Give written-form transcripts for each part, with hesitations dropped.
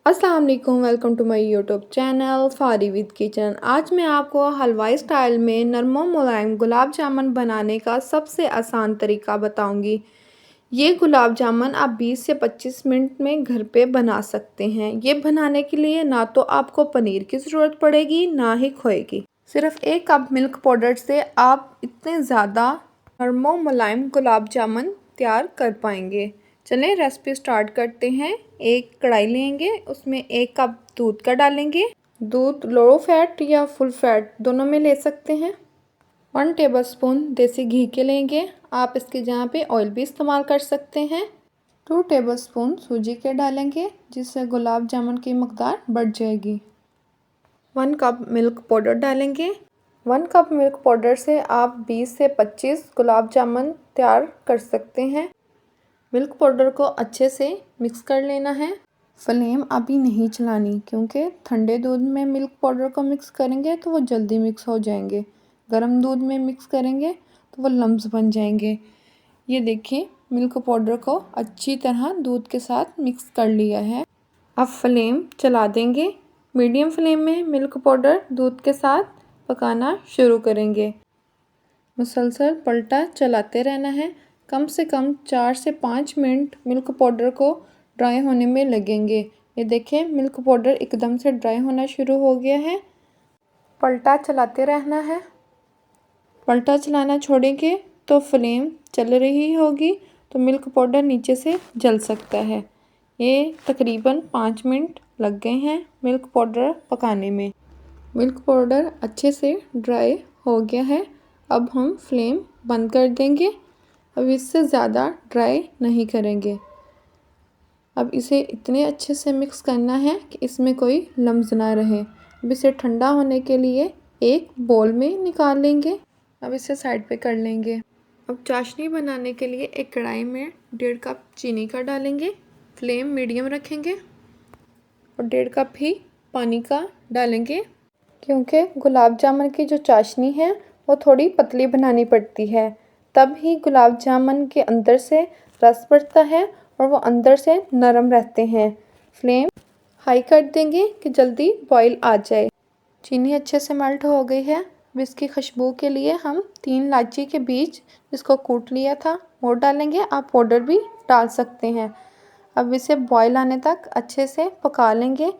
अस्सलाम वालेकुम, welcome to my YouTube channel Fari with kitchen. आज मैं आपको हलवाई स्टाइल में नरम और मुलायम गुलाब जामुन बनाने का सबसे आसान तरीका बताऊंगी। ये गुलाब जामुन आप 20 से 25 मिनट में घर पे बना सकते हैं। ये बनाने के लिए ना तो आपको पनीर की ज़रूरत पड़ेगी ना ही खोए की। सिर्फ 1 कप मिल्क पाउडर से आप इतने ज़्यादा नरम और मुलायम गुलाब जामुन तैयार कर पाएंगे। चलें रेसिपी स्टार्ट करते हैं। एक कढ़ाई लेंगे, उसमें 1 कप दूध का डालेंगे। दूध लो फैट या फुल फैट दोनों में ले सकते हैं। 1 टेबलस्पून देसी घी के लेंगे, आप इसके जगह पे ऑयल भी इस्तेमाल कर सकते हैं। 2 टेबलस्पून सूजी के डालेंगे, जिससे गुलाब जामुन की मकदार बढ़ जाएगी। 1 कप मिल्क पाउडर डालेंगे। 1 कप मिल्क पाउडर से आप 20 से 25 गुलाब जामुन तैयार कर सकते हैं। मिल्क पाउडर को अच्छे से मिक्स कर लेना है। फ्लेम अभी नहीं चलानी, क्योंकि ठंडे दूध में मिल्क पाउडर को मिक्स करेंगे तो वो जल्दी मिक्स हो जाएंगे। गर्म दूध में मिक्स करेंगे तो वो लम्स बन जाएंगे। ये देखिए, मिल्क पाउडर को अच्छी तरह दूध के साथ मिक्स कर लिया है। अब फ्लेम चला देंगे। मीडियम फ्लेम में मिल्क पाउडर दूध के साथ पकाना शुरू करेंगे। मुसलसल पलटा चलाते रहना है। कम से कम 4 से 5 मिनट मिल्क पाउडर को ड्राई होने में लगेंगे। ये देखिए, मिल्क पाउडर एकदम से ड्राई होना शुरू हो गया है। पलटा चलाते रहना है। पलटा चलाना छोड़ेंगे तो फ्लेम चल रही होगी तो मिल्क पाउडर नीचे से जल सकता है। ये तकरीबन 5 मिनट लग गए हैं मिल्क पाउडर पकाने में। मिल्क पाउडर अच्छे से ड्राई हो गया है। अब हम फ्लेम बंद कर देंगे। अब इससे ज़्यादा ड्राई नहीं करेंगे। अब इसे इतने अच्छे से मिक्स करना है कि इसमें कोई लम्स ना रहे। अब इसे ठंडा होने के लिए एक बोल में निकाल लेंगे। अब इसे साइड पे कर लेंगे। अब चाशनी बनाने के लिए एक कढ़ाई में 1.5 कप चीनी का डालेंगे। फ्लेम मीडियम रखेंगे और 1.5 कप ही पानी का डालेंगे, क्योंकि गुलाब जामुन की जो चाशनी है वो थोड़ी पतली बनानी पड़ती है, तब ही गुलाब जामुन के अंदर से रस बढ़ता है और वो अंदर से नरम रहते हैं। फ्लेम हाई कर देंगे कि जल्दी बॉईल आ जाए। चीनी अच्छे से मेल्ट हो गई है। अब इसकी खुशबू के लिए हम 3 इलायची के बीज जिसको कूट लिया था वो डालेंगे। आप पाउडर भी डाल सकते हैं। अब इसे बॉईल आने तक अच्छे से पका लेंगे।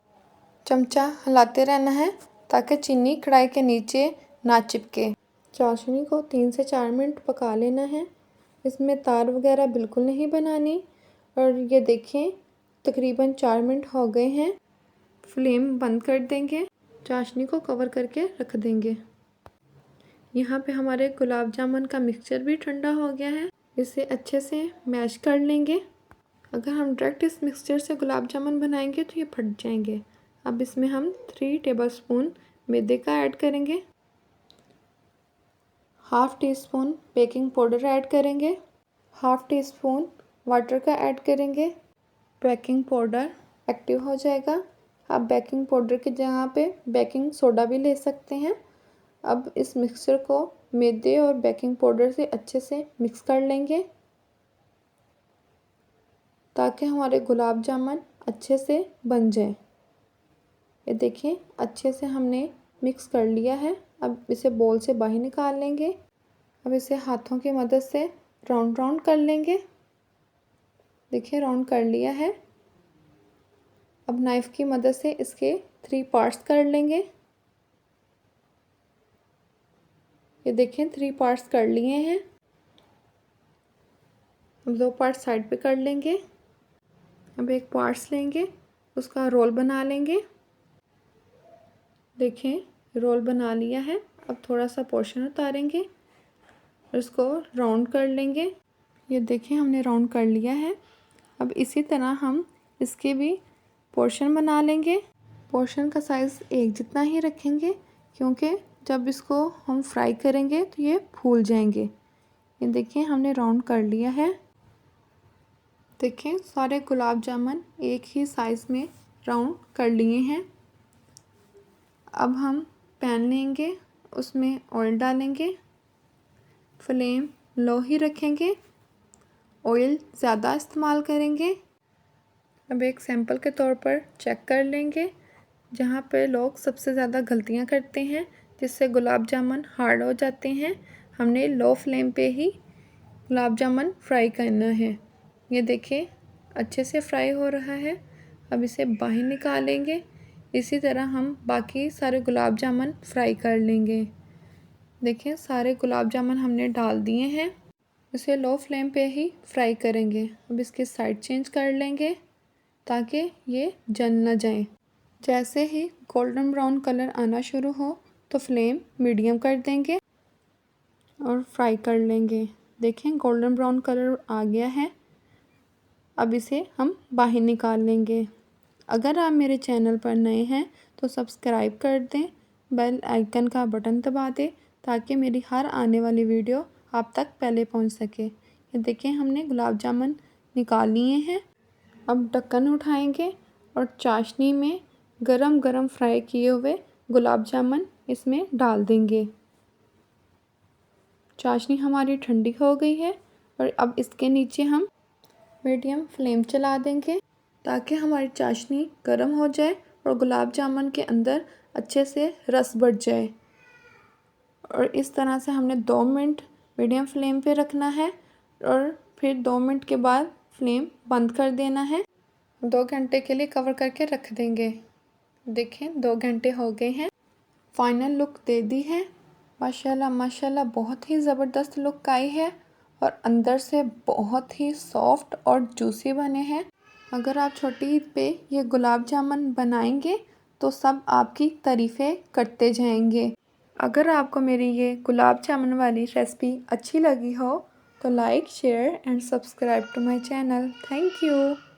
चमचा हिलाते रहना है ताकि चीनी कढ़ाई के नीचे ना चिपके। चाशनी को 3 से 4 मिनट पका लेना है। इसमें तार वगैरह बिल्कुल नहीं बनानी। और ये देखें, तकरीबन 4 मिनट हो गए हैं। फ्लेम बंद कर देंगे। चाशनी को कवर करके रख देंगे। यहाँ पे हमारे गुलाब जामुन का मिक्सचर भी ठंडा हो गया है। इसे अच्छे से मैश कर लेंगे। अगर हम डायरेक्ट इस मिक्सचर से गुलाब जामुन बनाएंगे तो ये फट जाएंगे। अब इसमें हम 3 टेबलस्पून मैदे का ऐड करेंगे। Half tea spoon baking powder add करेंगे। हाफ़ टी स्पून वाटर का ऐड करेंगे। बेकिंग पाउडर एक्टिव हो जाएगा। आप बेकिंग पाउडर की जगह पे बेकिंग सोडा भी ले सकते हैं। अब इस मिक्सचर को मैदे और बेकिंग पाउडर से अच्छे से मिक्स कर लेंगे, ताकि हमारे गुलाब जामुन अच्छे से बन जाए। ये देखिए, अच्छे से हमने मिक्स कर लिया है। अब इसे बोल से बाहर निकाल लेंगे। अब इसे हाथों की मदद से राउंड राउंड कर लेंगे। देखिए, राउंड कर लिया है। अब नाइफ़ की मदद से इसके 3 पार्ट्स कर लेंगे। ये देखें, 3 पार्ट्स कर लिए हैं। अब 2 पार्ट साइड पे कर लेंगे। अब एक पार्ट्स लेंगे, उसका रोल बना लेंगे। देखें, रोल बना लिया है। अब थोड़ा सा पोर्शन उतारेंगे और इसको राउंड कर लेंगे। ये देखें, हमने राउंड कर लिया है। अब इसी तरह हम इसके भी पोर्शन बना लेंगे। पोर्शन का साइज़ एक जितना ही रखेंगे, क्योंकि जब इसको हम फ्राई करेंगे तो ये फूल जाएंगे। ये देखिए, हमने राउंड कर लिया है। देखें, सारे गुलाब जामुन एक ही साइज़ में राउंड कर लिए हैं। अब हम पैन लेंगे, उसमें ऑयल डालेंगे। फ्लेम लो ही रखेंगे। ऑयल ज़्यादा इस्तेमाल करेंगे अब एक सैंपल के तौर पर चेक कर लेंगे। जहाँ पे लोग सबसे ज़्यादा गलतियाँ करते हैं जिससे गुलाब जामुन हार्ड हो जाते हैं, हमने लो फ्लेम पे ही गुलाब जामुन फ्राई करना है। ये देखिए अच्छे से फ्राई हो रहा है। अब इसे बाहर निकालेंगे। इसी तरह हम बाकी सारे गुलाब जामुन फ्राई कर लेंगे। देखिए सारे गुलाब जामुन हमने डाल दिए हैं। इसे लो फ्लेम पे ही फ्राई करेंगे। अब इसकी साइड चेंज कर लेंगे ताकि ये जल ना जाए। जैसे ही गोल्डन ब्राउन कलर आना शुरू हो तो फ्लेम मीडियम कर देंगे और फ्राई कर लेंगे। देखें गोल्डन ब्राउन कलर आ गया है। अब इसे हम बाहर निकाल लेंगे। अगर आप मेरे चैनल पर नए हैं तो सब्सक्राइब कर दें, बेल आइकन का बटन दबा दें ताकि मेरी हर आने वाली वीडियो आप तक पहले पहुंच सके। ये देखें हमने गुलाब जामुन निकाल लिए हैं। अब ढक्कन उठाएंगे और चाशनी में गरम गरम फ्राई किए हुए गुलाब जामुन इसमें डाल देंगे। चाशनी हमारी ठंडी हो गई है और अब इसके नीचे हम मीडियम फ्लेम चला देंगे ताकि हमारी चाशनी गर्म हो जाए और गुलाब जामुन के अंदर अच्छे से रस बढ़ जाए। और इस तरह से हमने 2 मिनट मीडियम फ्लेम पे रखना है और फिर 2 मिनट के बाद फ्लेम बंद कर देना है। 2 घंटे के लिए कवर करके रख देंगे। देखें 2 घंटे हो गए हैं। फाइनल लुक दे दी है। माशाल्लाह माशाल्लाह बहुत ही ज़बरदस्त लुक आई है और अंदर से बहुत ही सॉफ्ट और जूसी बने हैं। अगर आप छोटी ईद पे ये गुलाब जामुन बनाएंगे तो सब आपकी तारीफ़ें करते जाएंगे। अगर आपको मेरी ये गुलाब जामुन वाली रेसिपी अच्छी लगी हो तो like share and subscribe to my channel. Thank you.